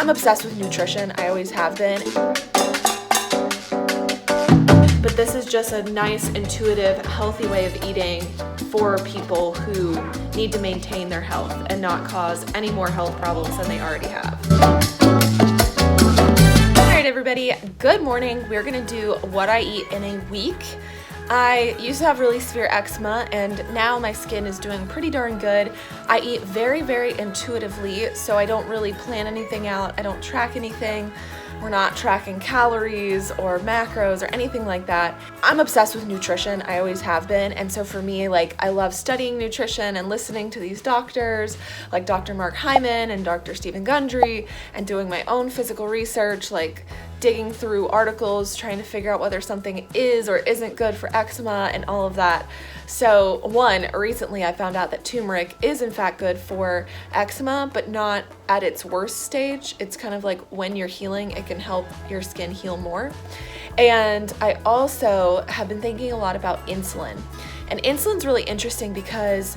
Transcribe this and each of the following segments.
I'm obsessed with nutrition. I always have been. But this is just a nice, intuitive, healthy way of eating for people who need to maintain their health and not cause any more health problems than they already have. All right, everybody, good morning. We're gonna do what I eat in a week. I used to have really severe eczema, and now my skin is doing pretty darn good. I eat very, very intuitively, so I don't really plan anything out. I don't track anything. We're not tracking calories or macros or anything like that. I'm obsessed with nutrition. I always have been. And so for me, I love studying nutrition and listening to these doctors like Dr. Mark Hyman and Dr. Stephen Gundry, and doing my own physical research, digging through articles, trying to figure out whether something is or isn't good for eczema and all of that. So recently I found out that turmeric is in fact good for eczema, but not at its worst stage. It's kind of like when you're healing, it can help your skin heal more. And I also have been thinking a lot about insulin. And insulin's really interesting because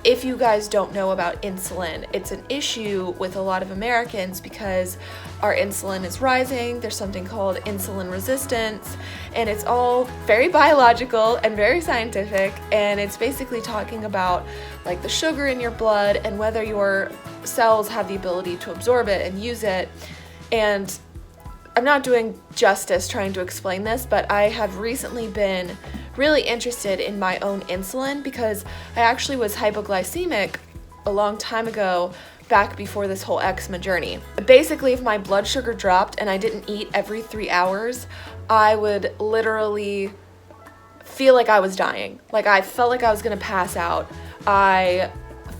if you guys don't know about insulin, it's an issue with a lot of Americans because our insulin is rising. There's something called insulin resistance, and it's all very biological and very scientific, and it's basically talking about the sugar in your blood and whether your cells have the ability to absorb it and use it. And I'm not doing justice trying to explain this, but I have recently been really interested in my own insulin because I actually was hypoglycemic a long time ago, back before this whole eczema journey. Basically, if my blood sugar dropped and I didn't eat every 3 hours, I would literally feel like I was dying. I felt like I was gonna pass out. I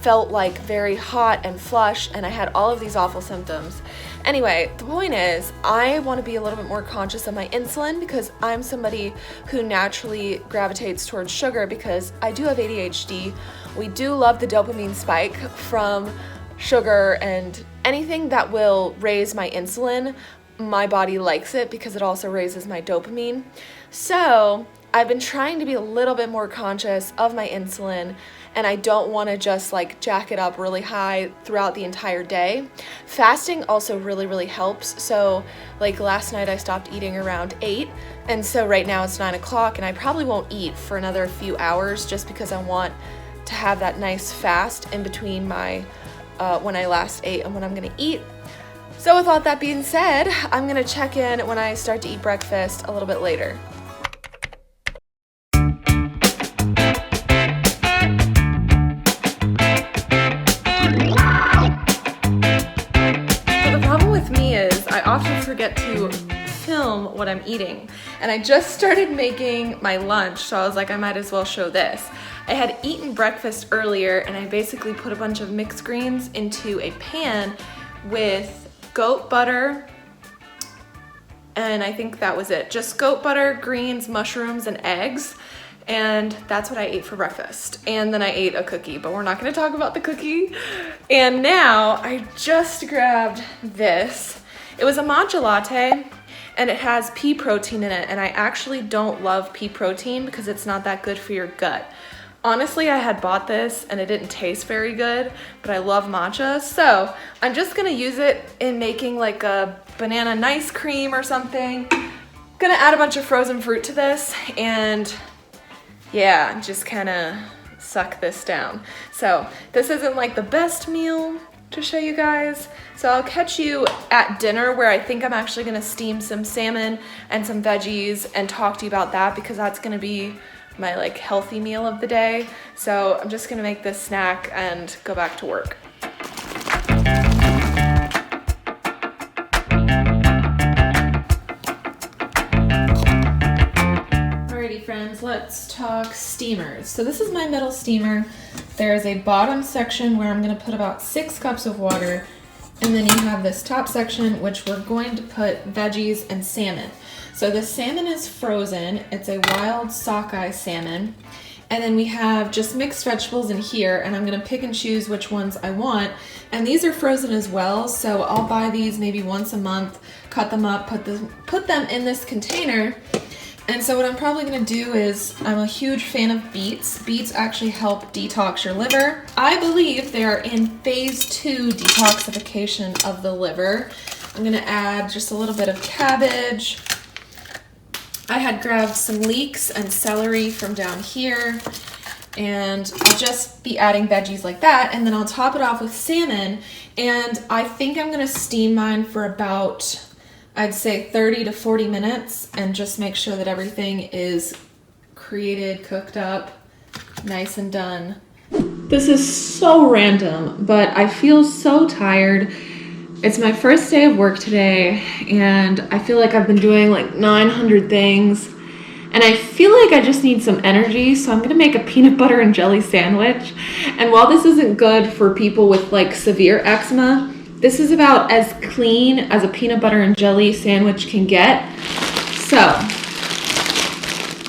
felt very hot and flush, and I had all of these awful symptoms. Anyway, the point is, I want to be a little bit more conscious of my insulin because I'm somebody who naturally gravitates towards sugar because I do have ADHD. We do love the dopamine spike from sugar, and anything that will raise my insulin, my body likes it because it also raises my dopamine. So I've been trying to be a little bit more conscious of my insulin, and I don't want to just jack it up really high throughout the entire day. Fasting also really, really helps. So last night I stopped eating around 8, and so right now it's 9 o'clock, and I probably won't eat for another few hours just because I want to have that nice fast in between my when I last ate and when I'm gonna eat. So with all that being said, I'm gonna check in when I start to eat breakfast a little bit later. I often forget to film what I'm eating, and I just started making my lunch, so I was like, I might as well show this. I had eaten breakfast earlier, and I basically put a bunch of mixed greens into a pan with goat butter, and I think that was it. Just goat butter, greens, mushrooms, and eggs. And that's what I ate for breakfast. And then I ate a cookie, but we're not gonna talk about the cookie. And now I just grabbed this. It was a matcha latte, and it has pea protein in it, and I actually don't love pea protein because it's not that good for your gut. Honestly, I had bought this and it didn't taste very good, but I love matcha, so I'm just gonna use it in making a banana nice cream or something. Gonna add a bunch of frozen fruit to this, and yeah, just kind of suck this down. So this isn't the best meal to show you guys. So I'll catch you at dinner, where I think I'm actually gonna steam some salmon and some veggies and talk to you about that, because that's gonna be my healthy meal of the day. So I'm just gonna make this snack and go back to work. Alrighty friends, let's talk steamers. So this is my middle steamer. There is a bottom section where I'm gonna put about 6 cups of water, and then you have this top section which we're going to put veggies and salmon. So the salmon is frozen. It's a wild sockeye salmon. And then we have just mixed vegetables in here, and I'm gonna pick and choose which ones I want. And these are frozen as well, so I'll buy these maybe once a month, cut them up, put them in this container, And so what I'm probably gonna do is, I'm a huge fan of beets. Beets actually help detox your liver. I believe they are in phase 2 detoxification of the liver. I'm gonna add just a little bit of cabbage. I had grabbed some leeks and celery from down here, and I'll just be adding veggies like that, and then I'll top it off with salmon, and I think I'm gonna steam mine for about, I'd say 30 to 40 minutes, and just make sure that everything is created, cooked up, nice and done. This is so random, but I feel so tired. It's my first day of work today, and I feel like I've been doing like 900 things, and I feel like I just need some energy, so I'm gonna make a peanut butter and jelly sandwich. And while this isn't good for people with like severe eczema, this is about as clean as a peanut butter and jelly sandwich can get. So,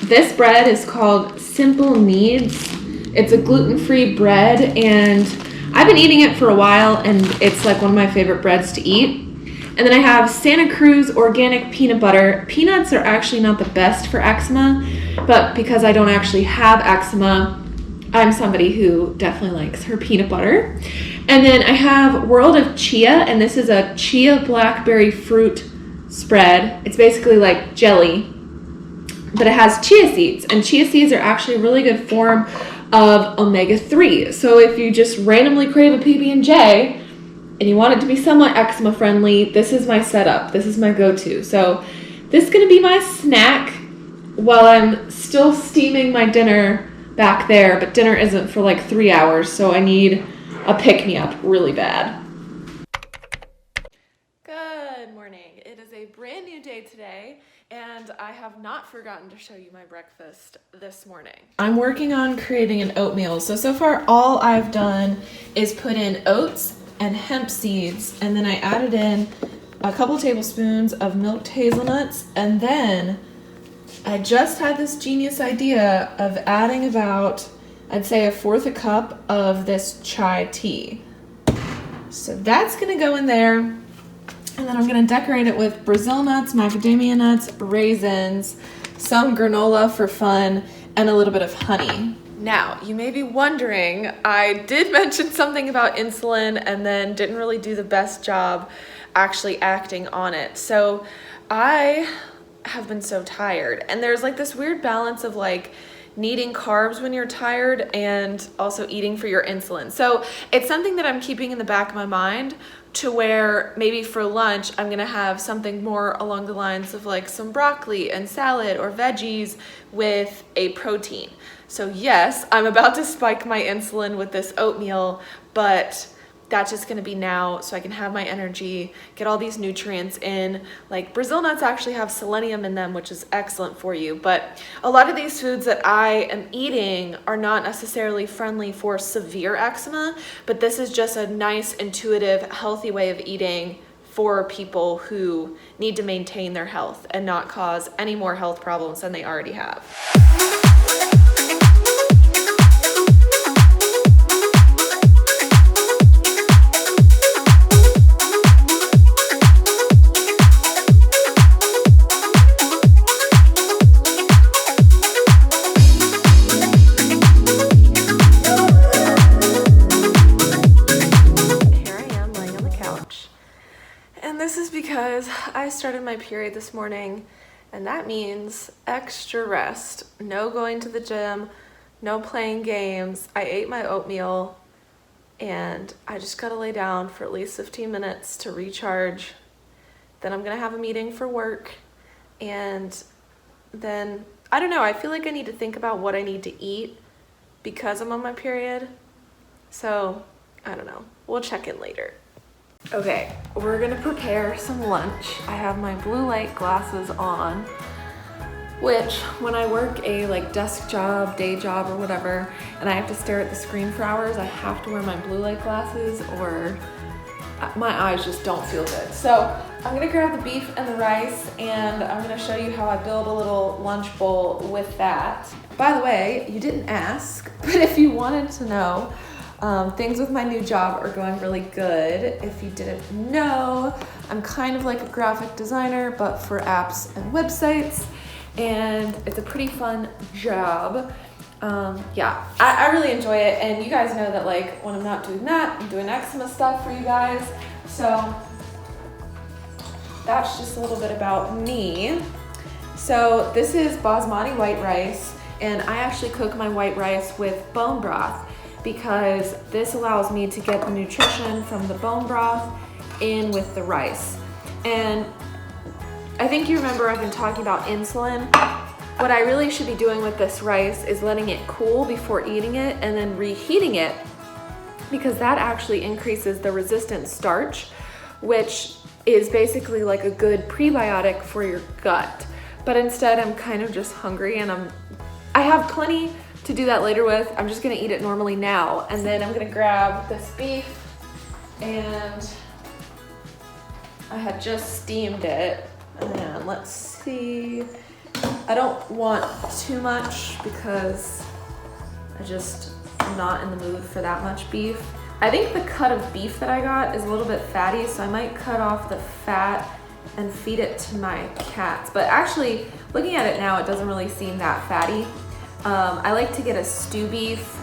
this bread is called Simple Needs. It's a gluten-free bread, and I've been eating it for a while, and it's like one of my favorite breads to eat. And then I have Santa Cruz organic peanut butter. Peanuts are actually not the best for eczema, but because I don't actually have eczema, I'm somebody who definitely likes her peanut butter. And then I have World of Chia, and this is a chia blackberry fruit spread. It's basically like jelly, but it has chia seeds, and chia seeds are actually a really good form of omega-3. So if you just randomly crave a PB&J and you want it to be somewhat eczema friendly, this is my setup. This is my go-to. So this is gonna be my snack while I'm still steaming my dinner back there, but dinner isn't for like 3 hours, so I need a pick-me-up really bad. Good morning. It is a brand new day today, and I have not forgotten to show you my breakfast this morning. I'm working on creating an oatmeal. So far all I've done is put in oats and hemp seeds, and then I added in a couple tablespoons of milked hazelnuts, and then I just had this genius idea of adding about, I'd say, 1/4 cup of this chai tea. So that's gonna go in there, and then I'm gonna decorate it with Brazil nuts, macadamia nuts, raisins, some granola for fun, and a little bit of honey. Now, you may be wondering, I did mention something about insulin and then didn't really do the best job actually acting on it. So I have been so tired, and there's like this weird balance of like needing carbs when you're tired and also eating for your insulin. So it's something that I'm keeping in the back of my mind, to where maybe for lunch I'm gonna have something more along the lines of like some broccoli and salad or veggies with a protein. So yes, I'm about to spike my insulin with this oatmeal, but that's just gonna be now so I can have my energy, get all these nutrients in. Like Brazil nuts actually have selenium in them, which is excellent for you. But a lot of these foods that I am eating are not necessarily friendly for severe eczema, but this is just a nice, intuitive, healthy way of eating for people who need to maintain their health and not cause any more health problems than they already have. Because I started my period this morning, and that means extra rest. No going to the gym, no playing games. I ate my oatmeal, and I just gotta lay down for at least 15 minutes to recharge. Then I'm gonna have a meeting for work, and then, I don't know, I feel like I need to think about what I need to eat because I'm on my period. So, I don't know, we'll check in later. Okay, we're gonna prepare some lunch. I have my blue light glasses on, which when I work a like desk job, day job or whatever, and I have to stare at the screen for hours, I have to wear my blue light glasses or my eyes just don't feel good. So I'm gonna grab the beef and the rice, and I'm gonna show you how I build a little lunch bowl with that. By the way, you didn't ask, but if you wanted to know, things with my new job are going really good. If you didn't know, I'm kind of like a graphic designer, but for apps and websites. and it's a pretty fun job. Yeah, I really enjoy it, and you guys know that like when I'm not doing that, I'm doing eczema stuff for you guys. So that's just a little bit about me. So this is basmati white rice, and I actually cook my white rice with bone broth because this allows me to get the nutrition from the bone broth in with the rice. And I think you remember I've been talking about insulin. What I really should be doing with this rice is letting it cool before eating it and then reheating it, because that actually increases the resistant starch, which is basically like a good prebiotic for your gut. But instead I'm kind of just hungry, and I have plenty to do that later with. I'm just gonna eat it normally now, and then I'm gonna grab this beef, and I had just steamed it, and let's see. I don't want too much because I just am not in the mood for that much beef. I think the cut of beef that I got is a little bit fatty, so I might cut off the fat and feed it to my cats. But actually, looking at it now, it doesn't really seem that fatty. I like to get a stew beef.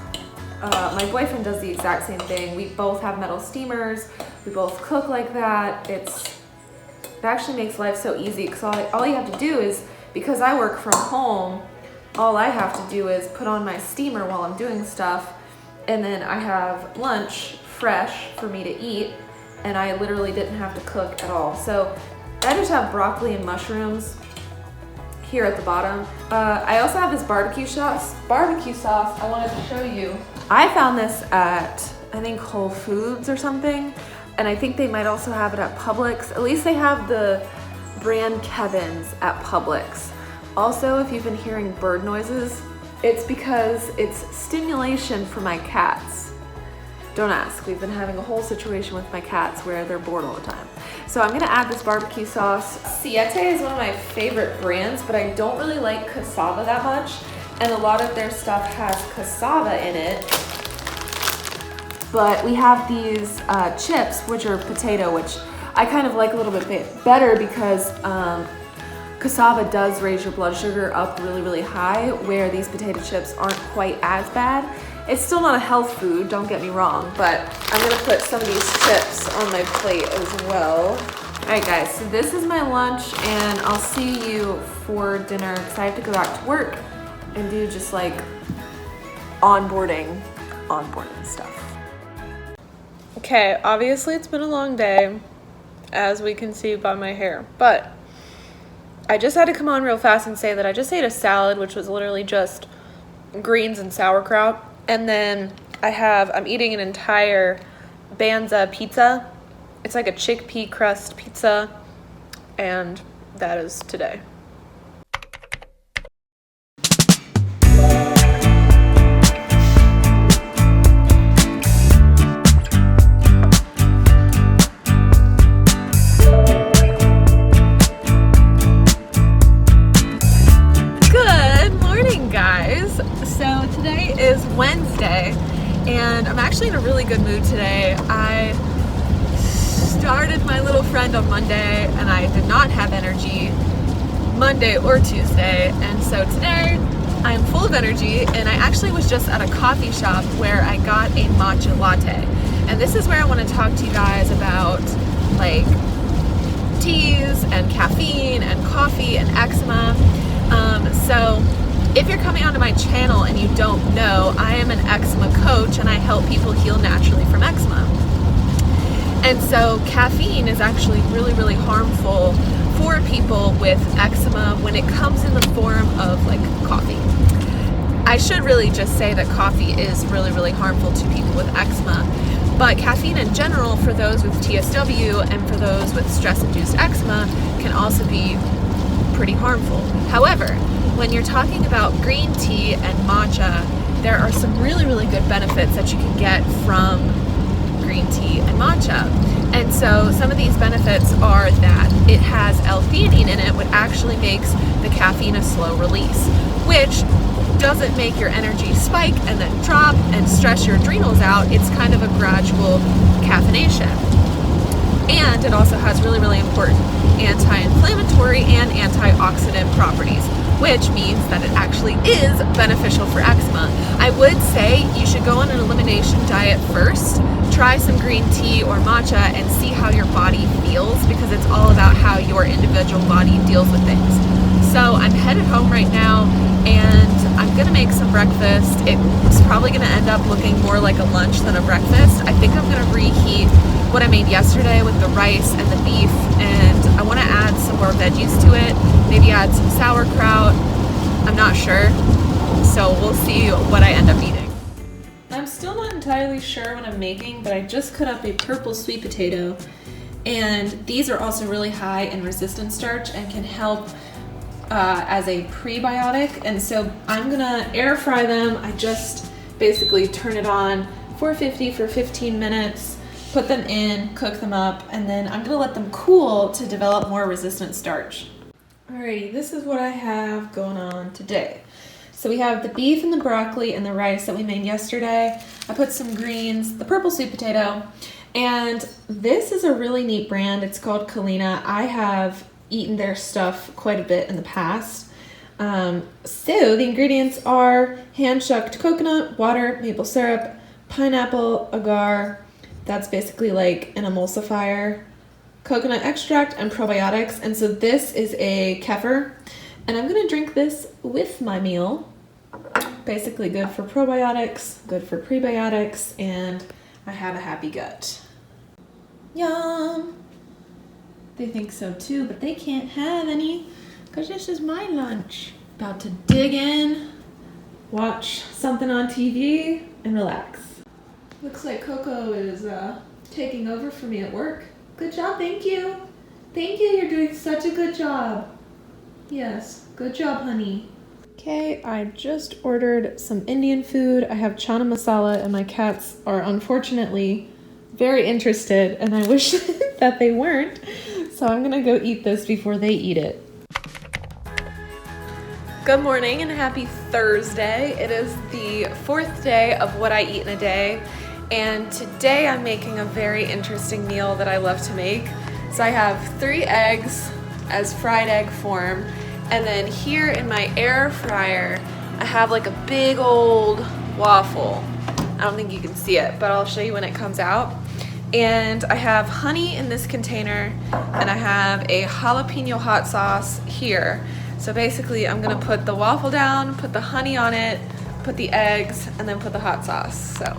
My boyfriend does the exact same thing. We both have metal steamers. We both cook like that. It actually makes life so easy, because all you have to do is, because I work from home, all I have to do is put on my steamer while I'm doing stuff, and then I have lunch fresh for me to eat, and I literally didn't have to cook at all. So I just have broccoli and mushrooms here at the bottom. I also have this barbecue sauce I wanted to show you. I found this at, I think, Whole Foods or something, and I think they might also have it at Publix. At least they have the brand Kevin's at Publix. Also, if you've been hearing bird noises, it's because it's stimulation for my cats. Don't ask, we've been having a whole situation with my cats where they're bored all the time. So I'm gonna add this barbecue sauce. Siete is one of my favorite brands, but I don't really like cassava that much, and a lot of their stuff has cassava in it. But we have these chips, which are potato, which I kind of like a little bit better because cassava does raise your blood sugar up really, really high, where these potato chips aren't quite as bad. It's still not a health food, don't get me wrong, but I'm gonna put some of these chips on my plate as well. All right guys, so this is my lunch, and I'll see you for dinner because I have to go back to work and do just like onboarding stuff. Okay, obviously it's been a long day, as we can see by my hair, but I just had to come on real fast and say that I just ate a salad, which was literally just greens and sauerkraut, and then I'm eating an entire Banza pizza. It's like a chickpea crust pizza, and that is today. Today is Wednesday, and I'm actually in a really good mood today. I started my little friend on Monday, and I did not have energy Monday or Tuesday, and so today I'm full of energy, and I actually was just at a coffee shop where I got a matcha latte. And this is where I want to talk to you guys about like teas and caffeine and coffee and eczema. So if you're coming onto my channel and you don't know, I am an eczema coach, and I help people heal naturally from eczema. And so caffeine is actually really, really harmful for people with eczema when it comes in the form of like coffee. I should really just say that coffee is really, really harmful to people with eczema, but caffeine in general for those with TSW and for those with stress-induced eczema can also be pretty harmful. However, when you're talking about green tea and matcha, there are some really, really good benefits that you can get from green tea and matcha. And so some of these benefits are that it has L-theanine in it, which actually makes the caffeine a slow release, which doesn't make your energy spike and then drop and stress your adrenals out. It's kind of a gradual caffeination. And it also has really, really important anti-inflammatory and antioxidant properties, which means that it actually is beneficial for eczema. I would say you should go on an elimination diet first, try some green tea or matcha and see how your body feels, because it's all about how your individual body deals with things. So I'm headed home right now and I'm gonna make some breakfast. It's probably gonna end up looking more like a lunch than a breakfast. I think I'm gonna reheat what I made yesterday with the rice and the beef, and I wanna add some more veggies to it, maybe add some sauerkraut. I'm not sure, so we'll see what I end up eating. I'm still not entirely sure what I'm making, but I just cut up a purple sweet potato, and these are also really high in resistant starch and can help as a prebiotic, and so I'm gonna air fry them. I just basically turn it on 450 for 15 minutes, put them in, cook them up, and then I'm gonna let them cool to develop more resistant starch. Alrighty, this is what I have going on today. So we have the beef and the broccoli and the rice that we made yesterday. I put some greens, the purple sweet potato, and this is a really neat brand. It's called Kalina. I have eaten their stuff quite a bit in the past. So the ingredients are hand-shucked coconut, water, maple syrup, pineapple, agar, that's basically like an emulsifier, coconut extract, and probiotics. And so this is a kefir, and I'm gonna drink this with my meal. Basically good for probiotics, good for prebiotics, and I have a happy gut. Yum! They think so too, but they can't have any because this is my lunch. About to dig in, watch something on TV, and relax. Looks like Coco is taking over for me at work. Good job, thank you. Thank you, you're doing such a good job. Yes, good job, honey. Okay, I just ordered some Indian food. I have chana masala, and my cats are unfortunately very interested, and I wish that they weren't. So I'm gonna go eat this before they eat it. Good morning and happy Thursday. It is the 4th day of what I eat in a day. And today I'm making a very interesting meal that I love to make. So I have 3 eggs as fried egg form. And then here in my air fryer, I have like a big old waffle. I don't think you can see it, but I'll show you when it comes out. And I have honey in this container, and I have a jalapeno hot sauce here. So basically I'm gonna put the waffle down, put the honey on it, put the eggs, and then put the hot sauce, so.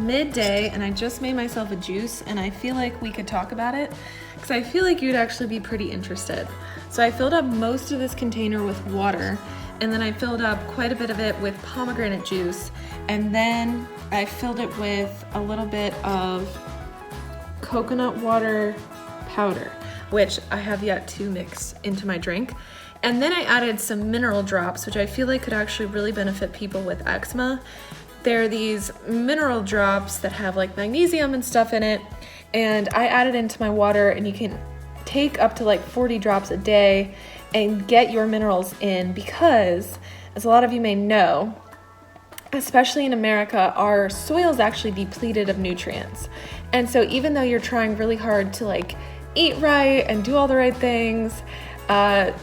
Midday, and I just made myself a juice, and I feel like we could talk about it because I feel like you'd actually be pretty interested. So I filled up most of this container with water, and then I filled up quite a bit of it with pomegranate juice, and then I filled it with a little bit of coconut water powder, which I have yet to mix into my drink. And then I added some mineral drops, which I feel like could actually really benefit people with eczema. They're these mineral drops that have like magnesium and stuff in it, and I added into my water, and you can take up to like 40 drops a day and get your minerals in, because as a lot of you may know, especially in America, our soil is actually depleted of nutrients. And so even though you're trying really hard to like eat right and do all the right things,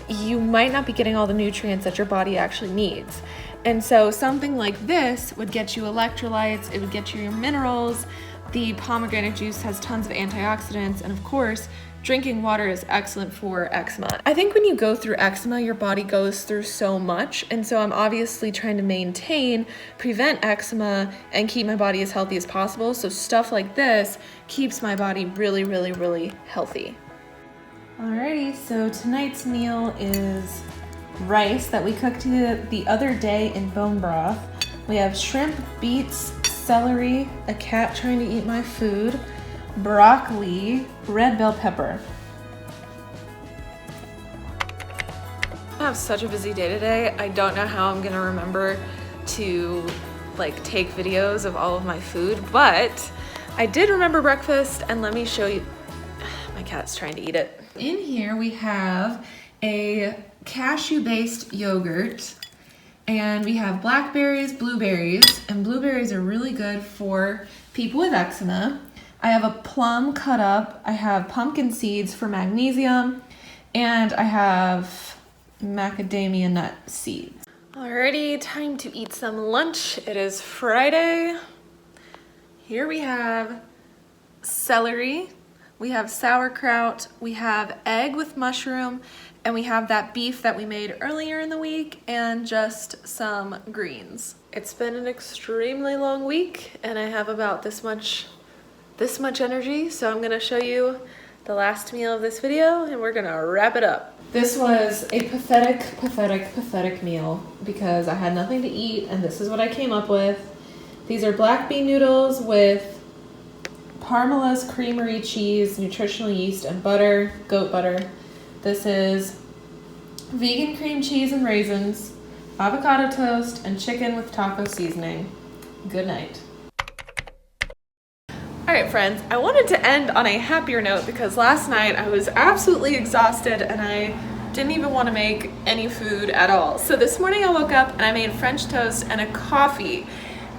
you might not be getting all the nutrients that your body actually needs. And so something like this would get you electrolytes, it would get you your minerals. The pomegranate juice has tons of antioxidants, and of course, drinking water is excellent for eczema. I think when you go through eczema, your body goes through so much, and so I'm obviously trying to maintain, prevent eczema, and keep my body as healthy as possible. So stuff like this keeps my body really, really, really healthy. Alrighty, so tonight's meal is rice that we cooked the other day in bone broth. We have shrimp, beets, celery, a cat trying to eat my food, broccoli, red bell pepper. I have such a busy day today. I don't know how I'm gonna remember to like take videos of all of my food, but I did remember breakfast, and let me show you. My cat's trying to eat it. In here we have a cashew-based yogurt. And we have blackberries, blueberries, and blueberries are really good for people with eczema. I have a plum cut up, I have pumpkin seeds for magnesium, and I have macadamia nut seeds. Alrighty, time to eat some lunch. It is Friday. Here we have celery, we have sauerkraut, we have egg with mushroom, and we have that beef that we made earlier in the week, and just some greens. It's been an extremely long week, and I have about this much energy, so I'm gonna show you the last meal of this video, and we're gonna wrap it up. This was a pathetic meal because I had nothing to eat, and this is what I came up with. These are black bean noodles with Parmala's creamery cheese, nutritional yeast, and butter, goat butter. This is vegan cream cheese and raisins, avocado toast, and chicken with taco seasoning. Good night. All right, friends, I wanted to end on a happier note because last night I was absolutely exhausted and I didn't even want to make any food at all. So this morning I woke up and I made French toast and a coffee.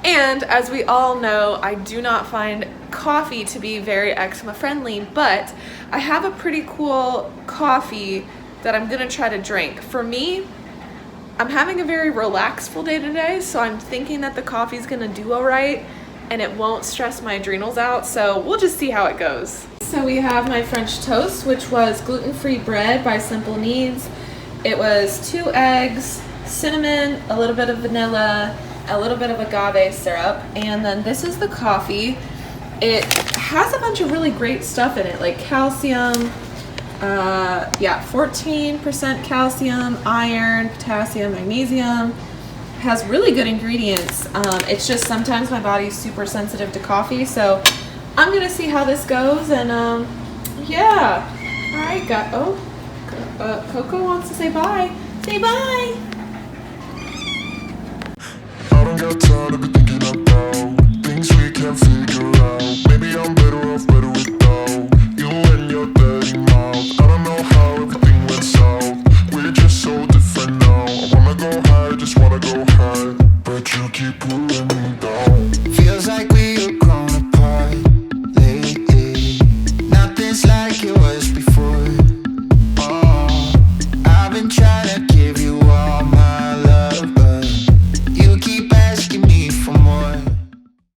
And as we all know, I do not find coffee to be very eczema friendly, but I have a pretty cool coffee that I'm gonna try to drink. For me, I'm having a very relaxful day today, so I'm thinking that the coffee's gonna do all right and it won't stress my adrenals out, so we'll just see how it goes. So we have my French toast, which was gluten-free bread by Simple Needs. It was 2 eggs, cinnamon, a little bit of vanilla, a little bit of agave syrup, and then this is the coffee. It has a bunch of really great stuff in it, like calcium, 14% calcium, iron, potassium, magnesium. It has really good ingredients. It's just sometimes my body's super sensitive to coffee, so I'm gonna see how this goes, and yeah. All right, Coco wants to say bye. Say bye. I don't got time to be